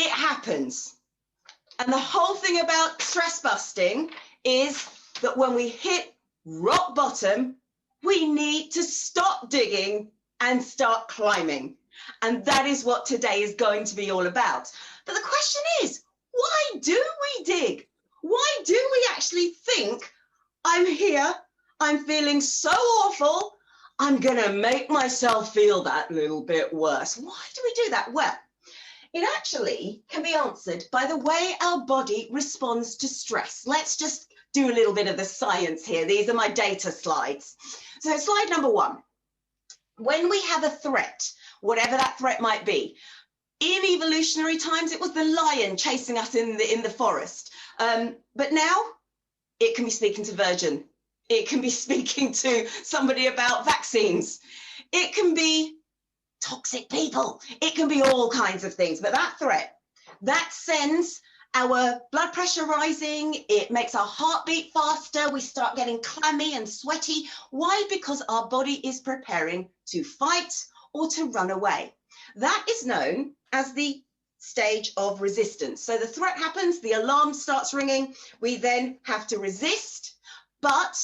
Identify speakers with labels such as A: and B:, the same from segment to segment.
A: it happens. And the whole thing about stress busting is that when we hit rock bottom, we need to stop digging and start climbing. And that is what today is going to be all about. But the question is, why do we dig? Why do we actually think, I'm here, I'm feeling so awful, I'm going to make myself feel that little bit worse? Why do we do that? Well, it actually can be answered by the way our body responds to stress. Let's just do a little bit of the science here. These are my data slides. So slide number 1. When we have a threat, whatever that threat might be, in evolutionary times, it was the lion chasing us in the forest. But now it can be speaking to Virgin. It can be speaking to somebody about vaccines. It can be toxic people. It can be all kinds of things. But that threat, that sends our blood pressure rising. It makes our heart beat faster. We start getting clammy and sweaty. Why? Because our body is preparing to fight or to run away. That is known as the stage of resistance. So the threat happens, the alarm starts ringing. We then have to resist. But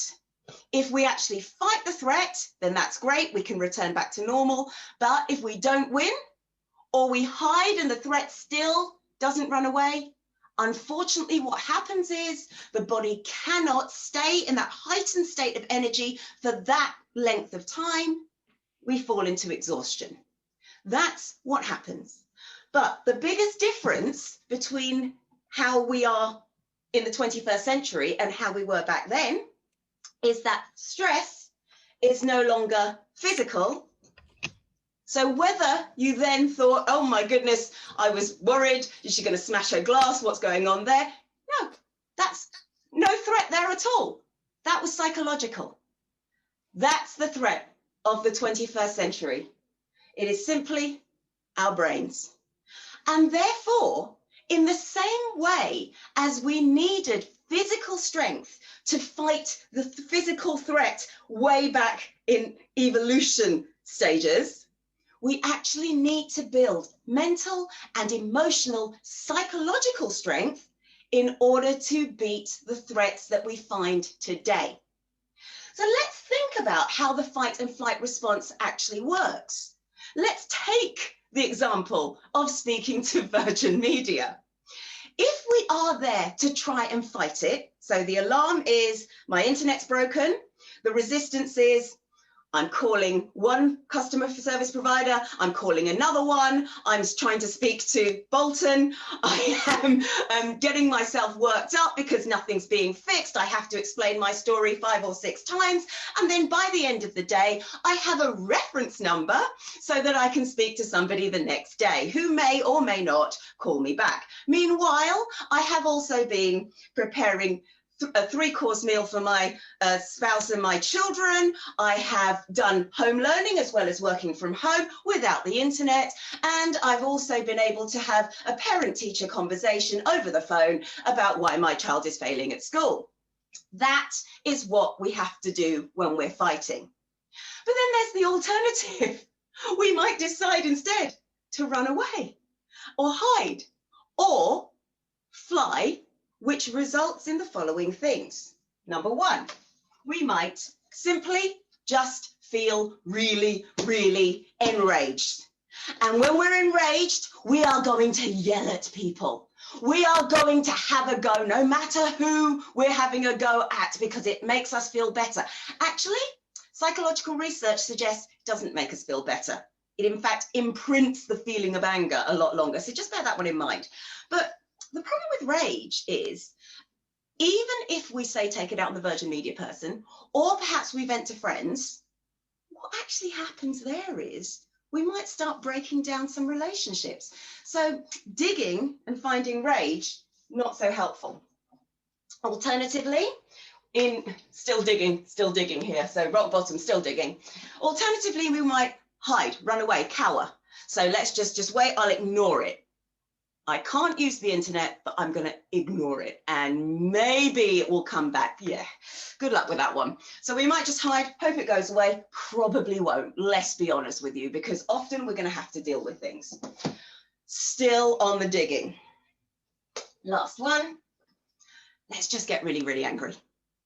A: if we actually fight the threat, then that's great. We can return back to normal. But if we don't win, or we hide and the threat still doesn't run away, unfortunately, what happens is the body cannot stay in that heightened state of energy for that length of time. We fall into exhaustion. That's what happens. But the biggest difference between how we are in the 21st century and how we were back then is that stress is no longer physical. So whether you then thought, oh my goodness, I was worried, is she going to smash her glass? What's going on there? No, that's no threat there at all. That was psychological. That's the threat of the 21st century. It is simply our brains. And therefore, in the same way as we needed physical strength to fight the physical threat way back in evolution stages, we actually need to build mental and emotional psychological strength in order to beat the threats that we find today. So let's think about how the fight and flight response actually works. Let's take the example of speaking to Virgin Media. If we are there to try and fight it, so the alarm is my internet's broken, the resistance is I'm calling one customer service provider, I'm calling another one, I'm trying to speak to Bolton, I am getting myself worked up because nothing's being fixed, I have to explain my story 5 or 6 times, and then by the end of the day, I have a reference number so that I can speak to somebody the next day who may or may not call me back. Meanwhile, I have also been preparing a 3-course meal for my spouse and my children. I have done home learning as well as working from home without the internet. And I've also been able to have a parent-teacher conversation over the phone about why my child is failing at school. That is what we have to do when we're fighting. But then there's the alternative. We might decide instead to run away or hide or fly, which results in the following things. Number 1, we might simply just feel really, really enraged. And when we're enraged, we are going to yell at people. We are going to have a go, no matter who we're having a go at, because it makes us feel better. Actually, psychological research suggests it doesn't make us feel better. It, in fact, imprints the feeling of anger a lot longer. So just bear that one in mind. But the problem with rage is, even if we say take it out on the Virgin Media person, or perhaps we vent to friends, what actually happens there is we might start breaking down some relationships. So digging and finding rage, not so helpful. Alternatively, still digging here, so rock bottom, still digging. Alternatively, we might hide, run away, cower. So let's just wait, I'll ignore it. I can't use the internet, but I'm going to ignore it and maybe it will come back. Yeah, good luck with that one. So we might just hide, hope it goes away. Probably won't, let's be honest with you, because often we're going to have to deal with things. still on the digging. Last one. Let's just get really, really angry.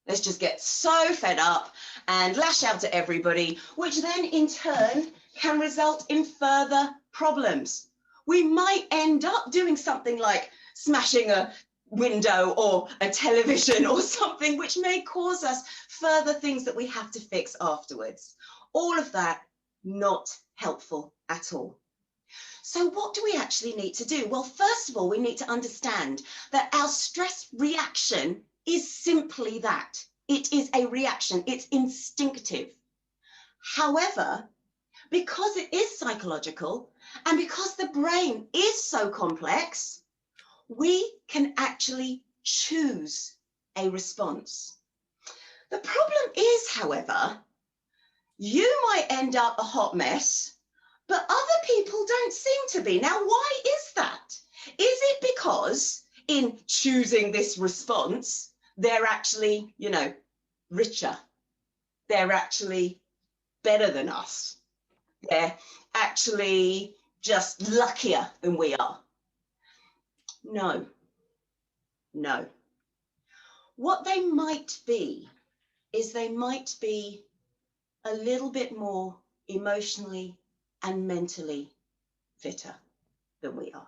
A: Let's just get so fed up and lash out at everybody, which then in turn can result in further problems. We might end up doing something like smashing a window or a television or something, which may cause us further things that we have to fix afterwards. All of that not helpful at all. So what do we actually need to do? Well, first of all, we need to understand that our stress reaction is simply that. It is a reaction. It's instinctive. However, because it is psychological and because the brain is so complex, we can actually choose a response. The problem is, however, you might end up a hot mess, but other people don't seem to be. Now, why is that? Is it because in choosing this response, they're actually, richer? They're actually better than us. They're actually just luckier than we are. No. What they might be is they might be a little bit more emotionally and mentally fitter than we are.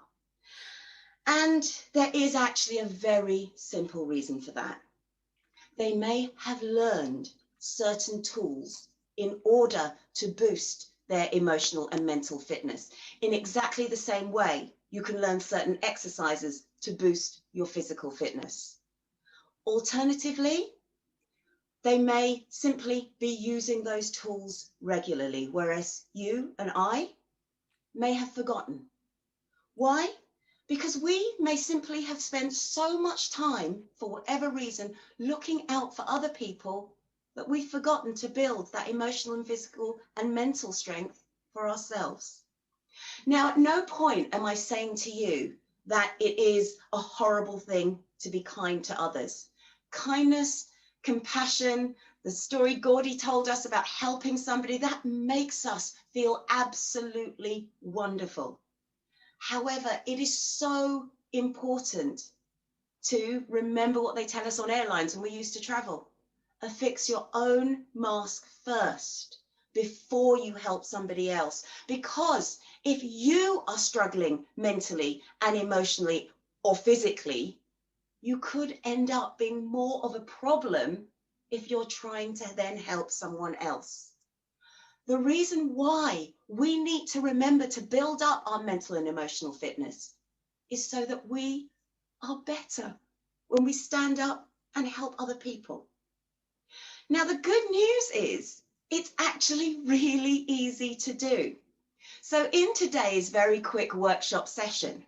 A: And there is actually a very simple reason for that. They may have learned certain tools in order to boost their emotional and mental fitness. In exactly the same way, you can learn certain exercises to boost your physical fitness. Alternatively, they may simply be using those tools regularly, whereas you and I may have forgotten. Why? Because we may simply have spent so much time, for whatever reason, looking out for other people that we've forgotten to build that emotional and physical and mental strength for ourselves. Now, at no point am I saying to you that it is a horrible thing to be kind to others. Kindness, compassion, the story Gordy told us about helping somebody, that makes us feel absolutely wonderful. However, it is so important to remember what they tell us on airlines when we used to travel. Affix your own mask first before you help somebody else. Because if you are struggling mentally and emotionally or physically, you could end up being more of a problem if you're trying to then help someone else. The reason why we need to remember to build up our mental and emotional fitness is so that we are better when we stand up and help other people. Now, the good news is it's actually really easy to do. So in today's very quick workshop session,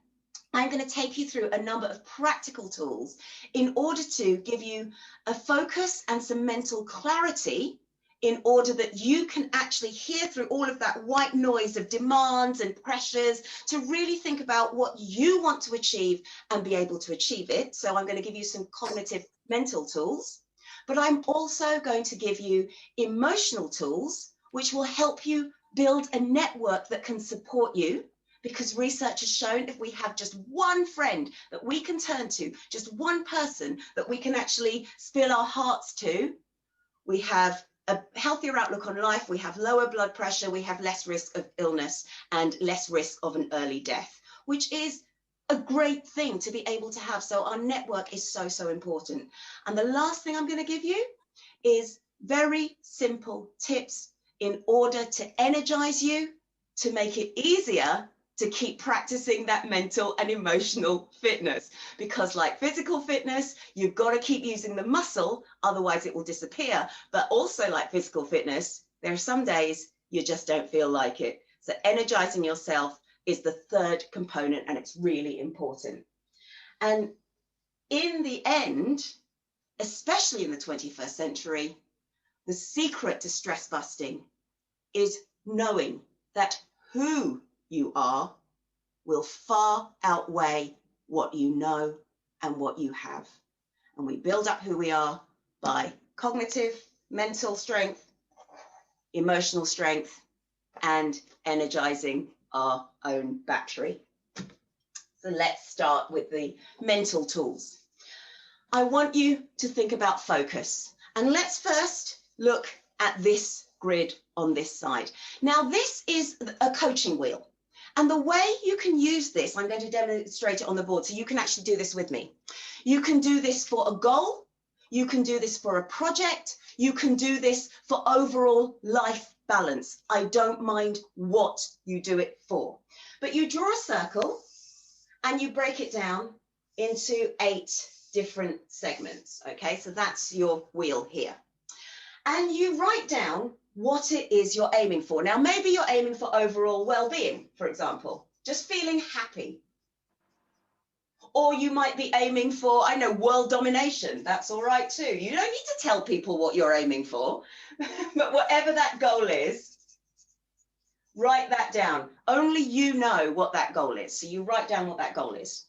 A: I'm going to take you through a number of practical tools in order to give you a focus and some mental clarity in order that you can actually hear through all of that white noise of demands and pressures to really think about what you want to achieve and be able to achieve it. So I'm going to give you some cognitive mental tools, but I'm also going to give you emotional tools, which will help you build a network that can support you. Because research has shown if we have just one friend that we can turn to, just one person that we can actually spill our hearts to, we have a healthier outlook on life, we have lower blood pressure, we have less risk of illness and less risk of an early death, which is a great thing to be able to have. So our network is so, so important. And the last thing I'm going to give you is very simple tips in order to energize you, to make it easier to keep practicing that mental and emotional fitness. Because like physical fitness, you've got to keep using the muscle, otherwise it will disappear. But also like physical fitness, there are some days you just don't feel like it. So energizing yourself is the third component, and it's really important. And in the end, especially in the 21st century, the secret to stress busting is knowing that who you are will far outweigh what you know and what you have. And we build up who we are by cognitive, mental strength, emotional strength, and energizing our own battery. So let's start with the mental tools. I want you to think about focus. And let's first look at this grid on this side. Now, this is a coaching wheel. And the way you can use this, I'm going to demonstrate it on the board so you can actually do this with me. You can do this for a goal. You can do this for a project. You can do this for overall life balance. I don't mind what you do it for. But you draw a circle and you break it down into 8 different segments. Okay, so that's your wheel here. And you write down what it is you're aiming for. Now, maybe you're aiming for overall well-being, for example, just feeling happy. Or you might be aiming for, I know, world domination. That's all right too. You don't need to tell people what you're aiming for, but whatever that goal is, write that down. Only you know what that goal is. So you write down what that goal is.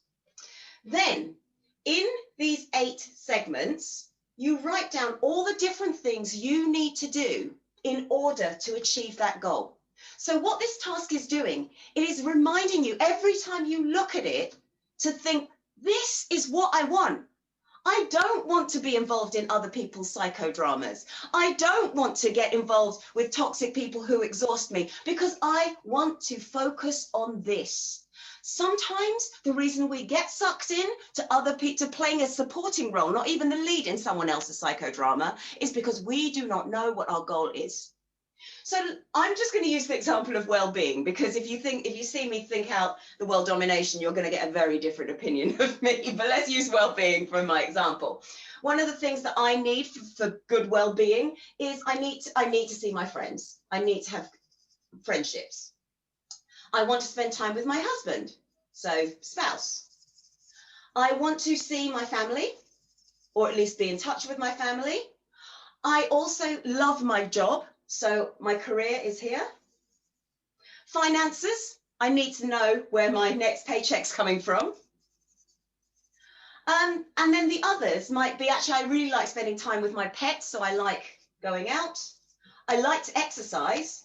A: Then in these 8 segments, you write down all the different things you need to do in order to achieve that goal. So what this task is doing, it is reminding you every time you look at it to think, this is what I want. I don't want to be involved in other people's psychodramas. I don't want to get involved with toxic people who exhaust me because I want to focus on this. Sometimes the reason we get sucked in to other people, to playing a supporting role, not even the lead in someone else's psychodrama, is because we do not know what our goal is. So I'm just going to use the example of well-being, because if you see me think out the world domination, you're going to get a very different opinion of me. But let's use well-being for my example. One of the things that I need for good well-being is I need to see my friends. I need to have friendships. I want to spend time with my husband, so spouse. I want to see my family, or at least be in touch with my family. I also love my job, so my career is here. Finances, I need to know where my next paycheck's coming from. And then the others might be, actually, I really like spending time with my pets, so I like going out. I like to exercise.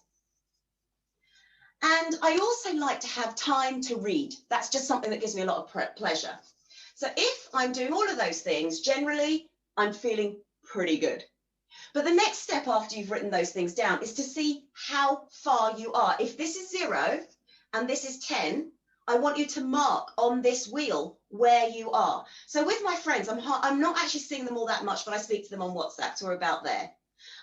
A: And I also like to have time to read. That's just something that gives me a lot of pleasure. So if I'm doing all of those things, generally, I'm feeling pretty good. But the next step after you've written those things down is to see how far you are. If this is 0 and this is 10, I want you to mark on this wheel where you are. So with my friends, I'm not actually seeing them all that much, but I speak to them on WhatsApp, so we're about there.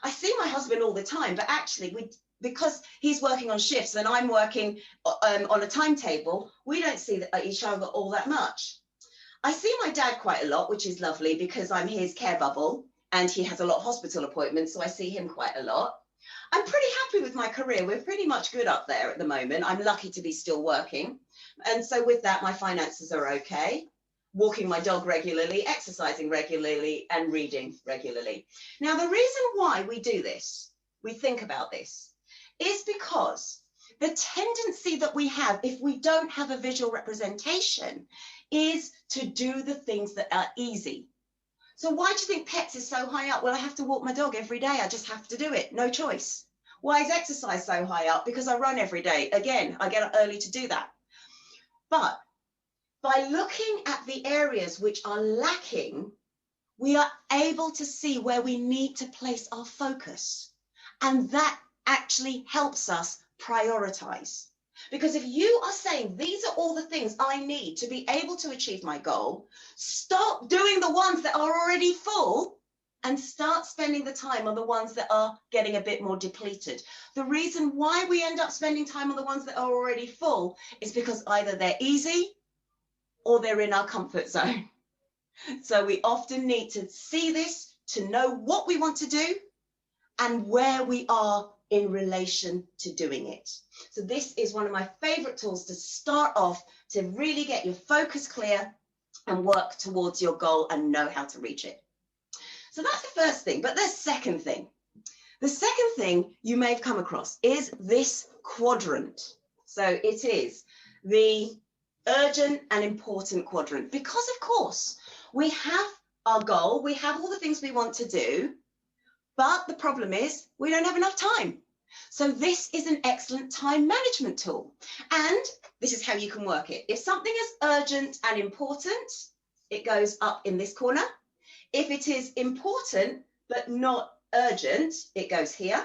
A: I see my husband all the time, but actually because he's working on shifts and I'm working on a timetable, we don't see each other all that much. I see my dad quite a lot, which is lovely because I'm his care bubble and he has a lot of hospital appointments, so I see him quite a lot. I'm pretty happy with my career. We're pretty much good up there at the moment. I'm lucky to be still working. And so with that, my finances are okay. Walking my dog regularly, exercising regularly, and reading regularly. Now, the reason why we do this, we think about this, is because the tendency that we have, if we don't have a visual representation, is to do the things that are easy. So why do you think pets is so high up? Well, I have to walk my dog every day. I just have to do it. No choice. Why is exercise so high up? Because I run every day. Again, I get up early to do that. But by looking at the areas which are lacking, we are able to see where we need to place our focus. And that actually helps us prioritize. Because if you are saying, these are all the things I need to be able to achieve my goal, stop doing the ones that are already full and start spending the time on the ones that are getting a bit more depleted. The reason why we end up spending time on the ones that are already full is because either they're easy or they're in our comfort zone. So we often need to see this to know what we want to do and where we are in relation to doing it. So this is one of my favorite tools to start off to really get your focus clear and work towards your goal and know how to reach it. So that's the first thing. But the second thing you may have come across is this quadrant. So it is the urgent and important quadrant, because of course we have our goal, we have all the things we want to do, but the problem is we don't have enough time. So this is an excellent time management tool. And this is how you can work it. If something is urgent and important, it goes up in this corner. If it is important but not urgent, it goes here.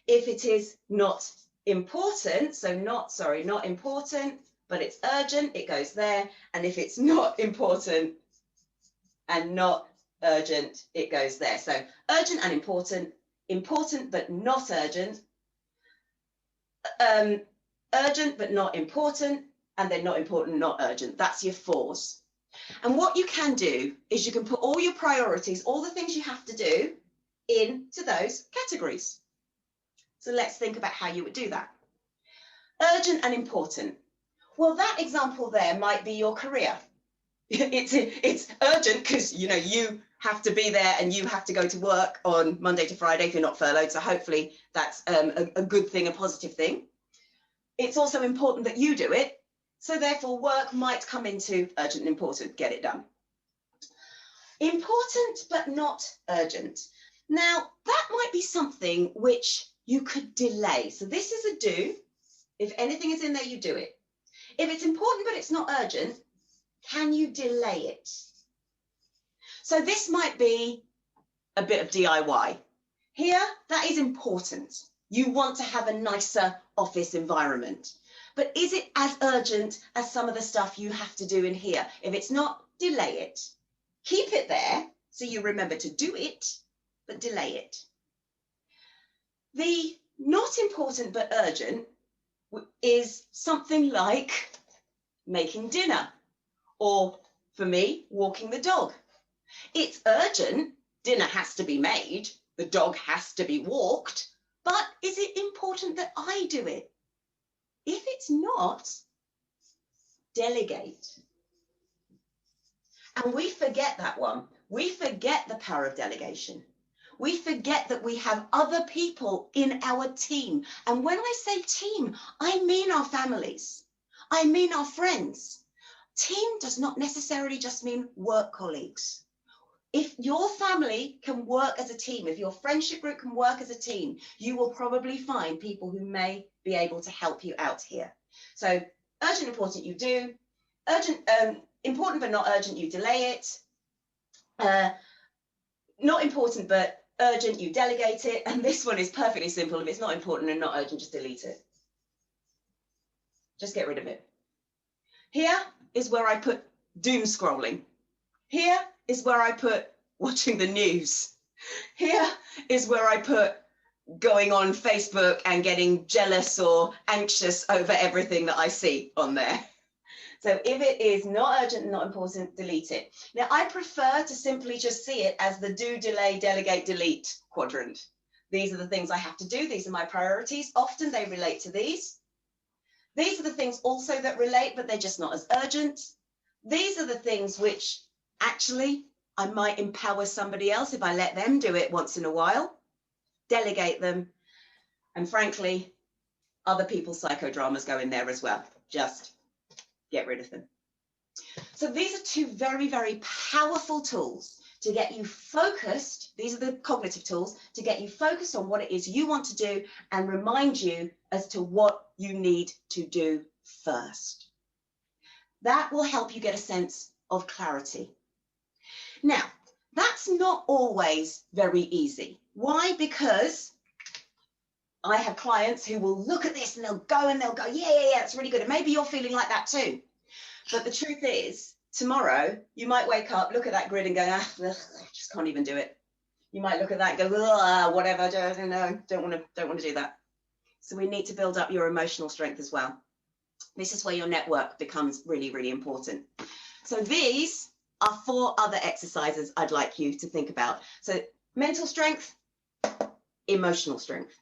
A: If it is not important, so not important, but it's urgent, it goes there. And if it's not important and not urgent, it goes there. So urgent and important, important but not urgent, urgent but not important, and then not important, not urgent. That's your 4s. And what you can do is you can put all your priorities, all the things you have to do, into those categories. So let's think about how you would do that. Urgent and important. Well, that example there might be your career. It's urgent because you have to be there and you have to go to work on Monday to Friday if you're not furloughed. So hopefully that's a good thing, a positive thing. It's also important that you do it. So therefore work might come into urgent and important, get it done. Important but not urgent. Now that might be something which you could delay. So this is a do. If anything is in there, you do it. If it's important but it's not urgent, can you delay it? So this might be a bit of DIY. Here, that is important. You want to have a nicer office environment. But is it as urgent as some of the stuff you have to do in here? If it's not, delay it. Keep it there so you remember to do it, but delay it. The not important but urgent is something like making dinner, or for me, walking the dog. It's urgent, dinner has to be made, the dog has to be walked, but is it important that I do it? If it's not, delegate. And we forget that one. We forget the power of delegation. We forget that we have other people in our team. And when I say team, I mean our families. I mean our friends. Team does not necessarily just mean work colleagues. If your family can work as a team, if your friendship group can work as a team, you will probably find people who may be able to help you out here. So urgent, important, you do. Urgent, important but not urgent, you delay it. Not important but urgent, you delegate it. And this one is perfectly simple. If it's not important and not urgent, just delete it. Just get rid of it. Here is where I put doom scrolling. Here is where I put watching the news. Here is where I put going on Facebook and getting jealous or anxious over everything that I see on there. So if it is not urgent and not important, delete it. Now, I prefer to simply just see it as the do, delay, delegate, delete quadrant. These are the things I have to do. These are my priorities. Often they relate to these. These are the things also that relate, but they're just not as urgent. These are the things which actually I might empower somebody else if I let them do it once in a while, delegate them. And frankly, other people's psychodramas go in there as well. Just get rid of them. So these are two very, very powerful tools to get you focused. These are the cognitive tools to get you focused on what it is you want to do and remind you as to what you need to do first. That will help you get a sense of clarity. Now, that's not always very easy. Why? Because I have clients who will look at this and they'll go, yeah, it's really good. And maybe you're feeling like that too. But the truth is, tomorrow you might wake up, look at that grid and go, I just can't even do it. You might look at that and go, whatever, I don't know, don't want to do that. So we need to build up your emotional strength as well. This is where your network becomes really, really important. So these are 4 other exercises I'd like you to think about. So mental strength, emotional strength.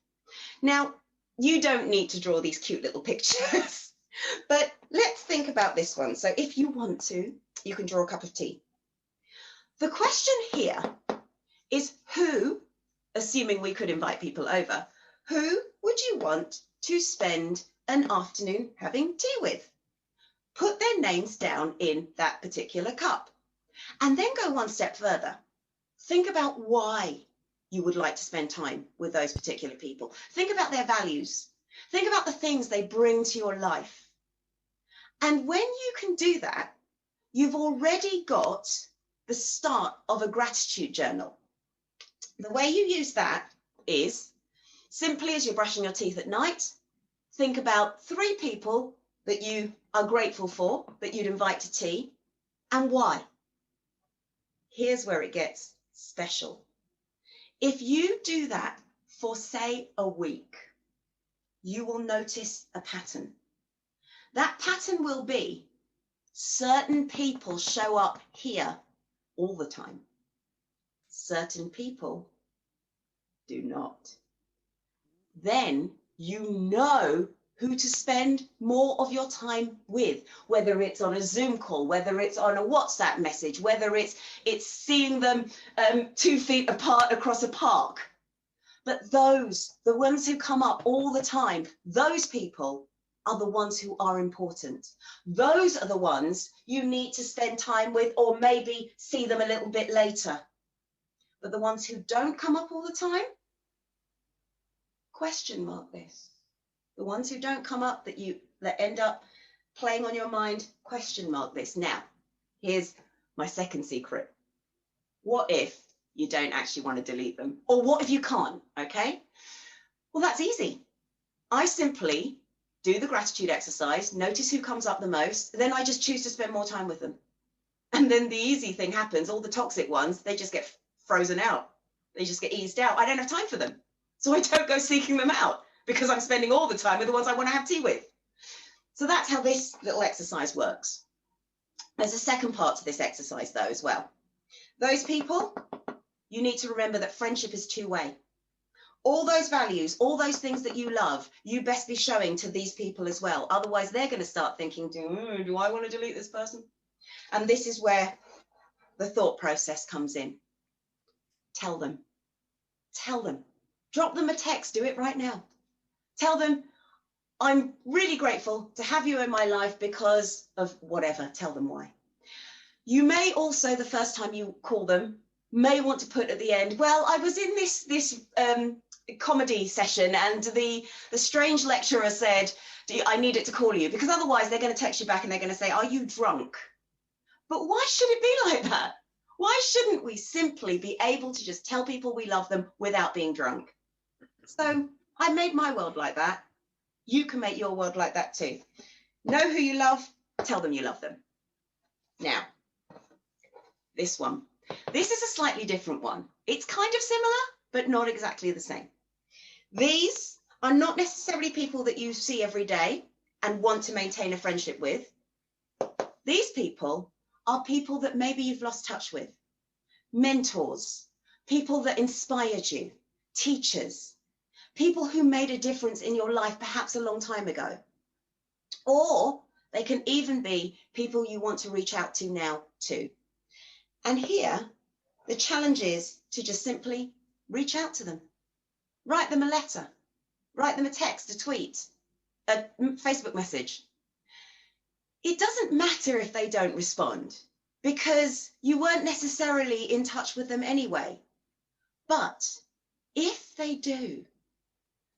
A: Now, you don't need to draw these cute little pictures, but let's think about this one. So if you want to, you can draw a cup of tea. The question here is who, assuming we could invite people over, who would you want to spend an afternoon having tea with? Put their names down in that particular cup. And then go one step further. Think about why you would like to spend time with those particular people. Think about their values. Think about the things they bring to your life. And when you can do that, you've already got the start of a gratitude journal. The way you use that is simply as you're brushing your teeth at night, think about 3 people that you are grateful for, that you'd invite to tea, and why. Here's where it gets special. If you do that for, say, a week, you will notice a pattern. That pattern will be certain people show up here all the time. Certain people do not. Then you know who to spend more of your time with, whether it's on a Zoom call, whether it's on a WhatsApp message, whether it's seeing them 2 feet apart across a park. But those, the ones who come up all the time, those people are the ones who are important. Those are the ones you need to spend time with, or maybe see them a little bit later. But the ones who don't come up all the time, question mark this. The ones who don't come up that end up playing on your mind, question mark this. Now, here's my second secret. What if you don't actually want to delete them? Or what if you can't, okay? Well, that's easy. I simply do the gratitude exercise, notice who comes up the most, then I just choose to spend more time with them. And then the easy thing happens, all the toxic ones, they just get frozen out. They just get eased out. I don't have time for them. So I don't go seeking them out because I'm spending all the time with the ones I want to have tea with. So that's how this little exercise works. There's a second part to this exercise though as well. Those people, you need to remember that friendship is two-way. All those values, all those things that you love, you best be showing to these people as well. Otherwise, they're going to start thinking, do I want to delete this person? And this is where the thought process comes in. Tell them. Tell them. Drop them a text. Do it right now. Tell them, I'm really grateful to have you in my life because of whatever. Tell them why. You may also, the first time you call them, may want to put at the end, well, I was in this comedy session and the strange lecturer said, I needed to call you, because otherwise they're going to text you back and they're going to say, are you drunk? But why should it be like that? Why shouldn't we simply be able to just tell people we love them without being drunk? So I made my world like that. You can make your world like that too. Know who you love, tell them you love them. Now, this one. This is a slightly different one. It's kind of similar, but not exactly the same. These are not necessarily people that you see every day and want to maintain a friendship with. These people are people that maybe you've lost touch with. Mentors, people that inspired you, teachers, people who made a difference in your life perhaps a long time ago. Or they can even be people you want to reach out to now too. And here, the challenge is to just simply reach out to them. Write them a letter. Write them a text, a tweet, a Facebook message. It doesn't matter if they don't respond because you weren't necessarily in touch with them anyway. But if they do,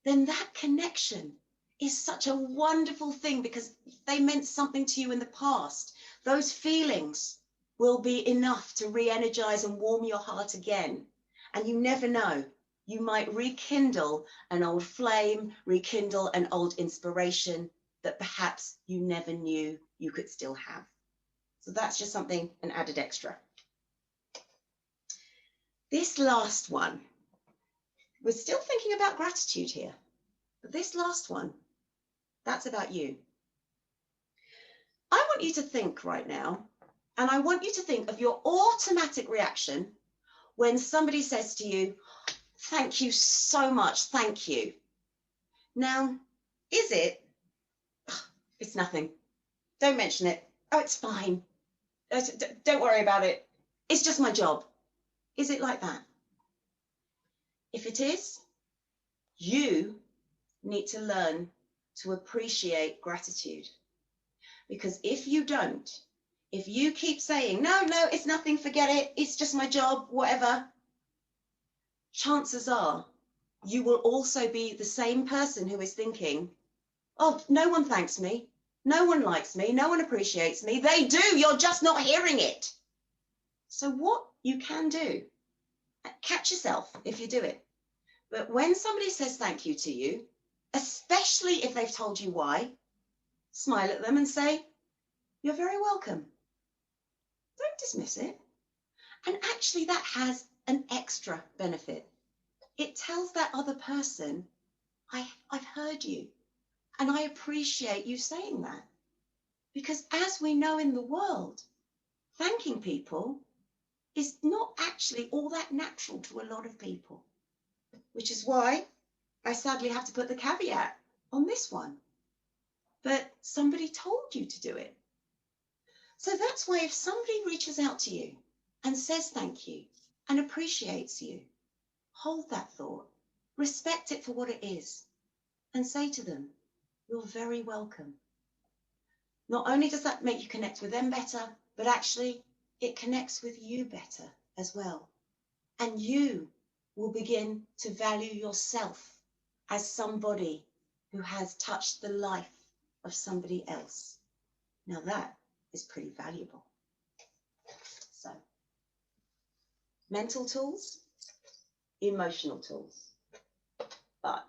A: then that connection is such a wonderful thing because they meant something to you in the past. Those feelings will be enough to re-energize and warm your heart again. And you never know, you might rekindle an old flame, rekindle an old inspiration that perhaps you never knew you could still have. So that's just something, an added extra. This last one, we're still thinking about gratitude here, but this last one, that's about you. I want you to think right now, and I want you to think of your automatic reaction when somebody says to you, thank you so much, thank you. Now, is it, it's nothing, don't mention it, oh, it's fine, don't worry about it, it's just my job. Is it like that? If it is, you need to learn to appreciate gratitude. Because if you don't, if you keep saying, no, it's nothing, forget it, it's just my job, whatever, chances are you will also be the same person who is thinking, oh, no one thanks me. No one likes me. No one appreciates me. They do. You're just not hearing it. So what you can do, catch yourself if you do it. But when somebody says thank you to you, especially if they've told you why, smile at them and say, you're very welcome. Don't dismiss it. And actually that has an extra benefit. It tells that other person, I've heard you and I appreciate you saying that. Because as we know in the world, thanking people is not actually all that natural to a lot of people, which is why I sadly have to put the caveat on this one. But somebody told you to do it. So that's why if somebody reaches out to you and says thank you and appreciates you, hold that thought, respect it for what it is, and say to them, you're very welcome. Not only does that make you connect with them better, but actually it connects with you better as well. And you will begin to value yourself as somebody who has touched the life of somebody else. Now that is pretty valuable. So, mental tools, emotional tools, but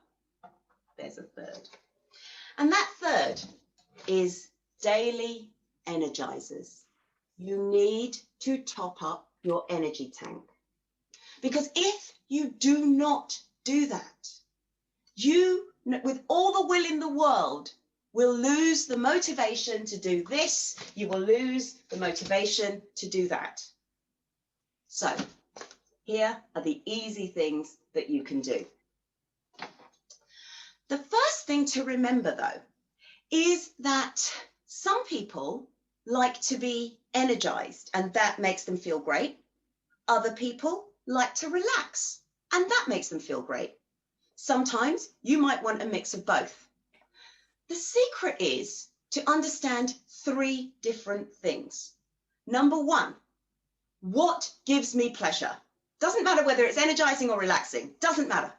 A: there's a third. And that third is daily energizers. You need to top up your energy tank. Because if you do not do that, you, with all the will in the world, will lose the motivation to do this. You will lose the motivation to do that. So here are the easy things that you can do. The first thing to remember, though, is that some people like to be energized and that makes them feel great. Other people like to relax and that makes them feel great. Sometimes you might want a mix of both. The secret is to understand 3 different things. Number 1, what gives me pleasure? Doesn't matter whether it's energizing or relaxing, doesn't matter.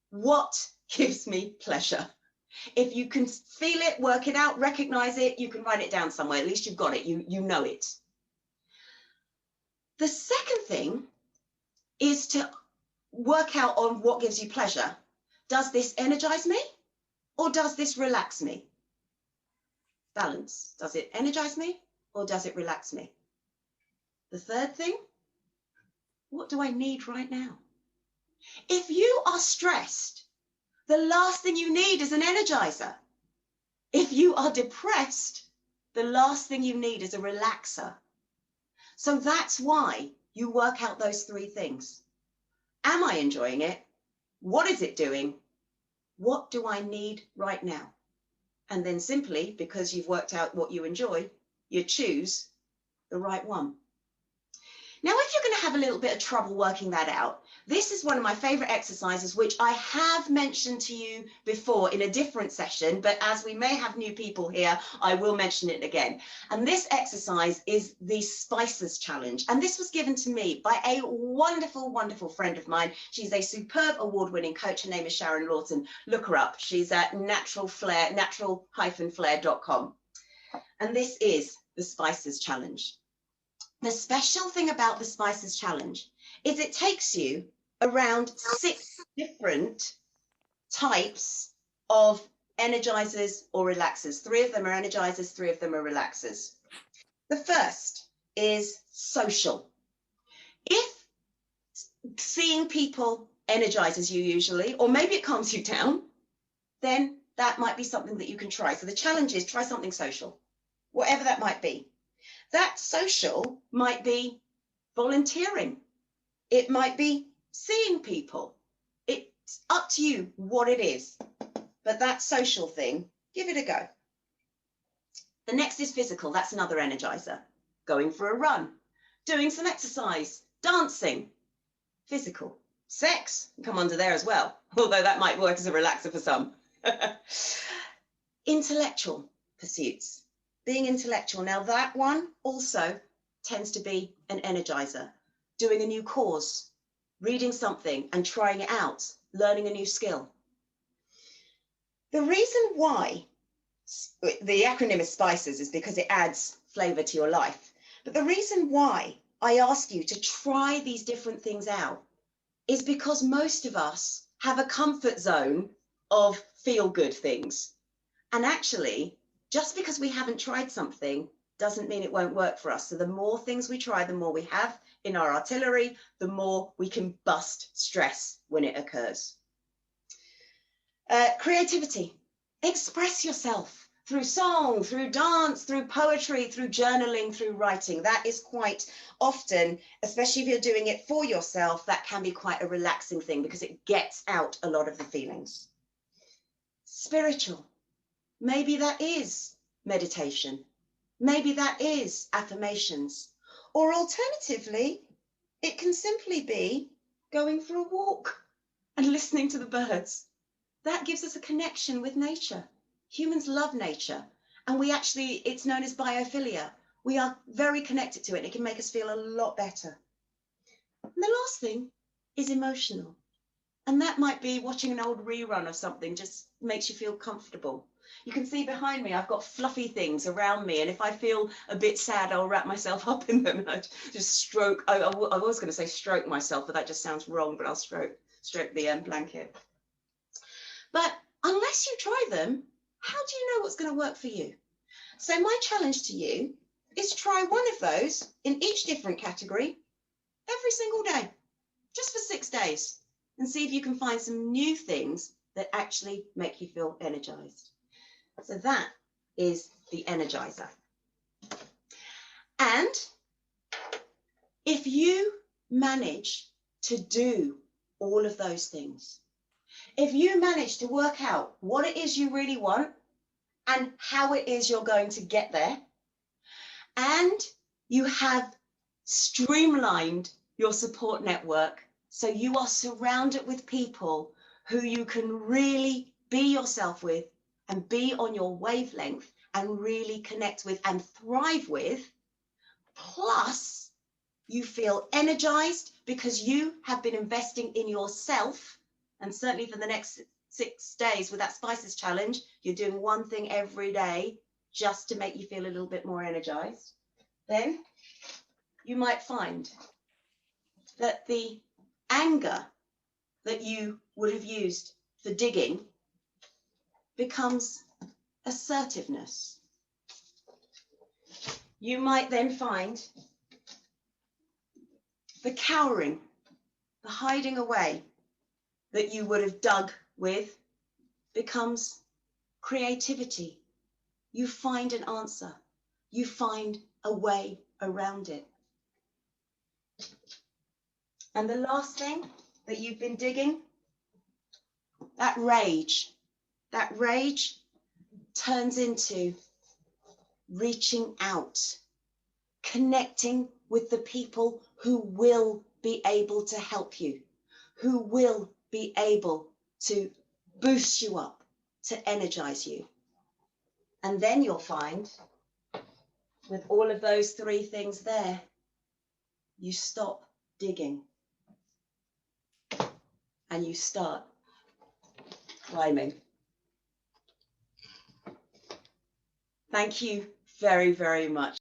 A: What gives me pleasure? If you can feel it, work it out, recognize it, you can write it down somewhere. At least you've got it, you know it. The second thing is to work out on what gives you pleasure. Does this energize me or does this relax me? Balance. Does it energize me or does it relax me? The third thing, what do I need right now? If you are stressed, the last thing you need is an energizer. If you are depressed, the last thing you need is a relaxer. So that's why you work out those 3 things. Am I enjoying it? What is it doing? What do I need right now? And then simply, because you've worked out what you enjoy, you choose the right one. Now, if you're going to have a little bit of trouble working that out, this is one of my favorite exercises, which I have mentioned to you before in a different session, but as we may have new people here, I will mention it again. And this exercise is the Spices Challenge. And this was given to me by a wonderful, wonderful friend of mine. She's a superb award-winning coach. Her name is Sharon Lawton. Look her up. She's at natural-flair.com. And this is the Spices Challenge. The special thing about the Spices Challenge is it takes you around 6 different types of energizers or relaxers. 3 of them are energizers, 3 of them are relaxers. The first is social. If seeing people energizes you usually, or maybe it calms you down, then that might be something that you can try. So the challenge is try something social, whatever that might be. That social might be volunteering. It might be seeing people. It's up to you what it is. But that social thing, give it a go. The next is physical. That's another energizer. Going for a run, doing some exercise, dancing. Physical. Sex can come under there as well, although that might work as a relaxer for some. Intellectual pursuits. Being intellectual. Now that one also tends to be an energizer. Doing a new cause, reading something and trying it out, learning a new skill. The reason why the acronym is SPICES is because it adds flavor to your life. But the reason why I ask you to try these different things out is because most of us have a comfort zone of feel-good things. And actually, just because we haven't tried something doesn't mean it won't work for us. So the more things we try, the more we have in our artillery, the more we can bust stress when it occurs. Creativity. Express yourself through song, through dance, through poetry, through journaling, through writing. That is quite often, especially if you're doing it for yourself, that can be quite a relaxing thing because it gets out a lot of the feelings. Spiritual. Maybe that is meditation. Maybe that is affirmations. Or alternatively, it can simply be going for a walk and listening to the birds. That gives us a connection with nature. Humans love nature, and we actually, it's known as biophilia. We are very connected to it. It can make us feel a lot better. And the last thing is emotional. And that might be watching an old rerun of something, just makes you feel comfortable. You can see behind me, I've got fluffy things around me. And if I feel a bit sad, I'll wrap myself up in them and I just stroke. I was going to say stroke myself, but that just sounds wrong, but I'll stroke the blanket. But unless you try them, how do you know what's going to work for you? So my challenge to you is try one of those in each different category every single day, just for 6 days, and see if you can find some new things that actually make you feel energized. So that is the Energizer. And if you manage to do all of those things, if you manage to work out what it is you really want and how it is you're going to get there, and you have streamlined your support network so you are surrounded with people who you can really be yourself with and be on your wavelength and really connect with and thrive with, plus you feel energized because you have been investing in yourself. And certainly for the next 6 days with that Spices Challenge, you're doing one thing every day just to make you feel a little bit more energized. Then you might find that the anger that you would have used for digging becomes assertiveness. You might then find the cowering, the hiding away that you would have dug with becomes creativity. You find an answer. You find a way around it. And the last thing that you've been digging, that rage turns into reaching out, connecting with the people who will be able to help you, who will be able to boost you up, to energize you. And then you'll find, with all of those 3 things there, you stop digging and you start climbing. Thank you very, very much.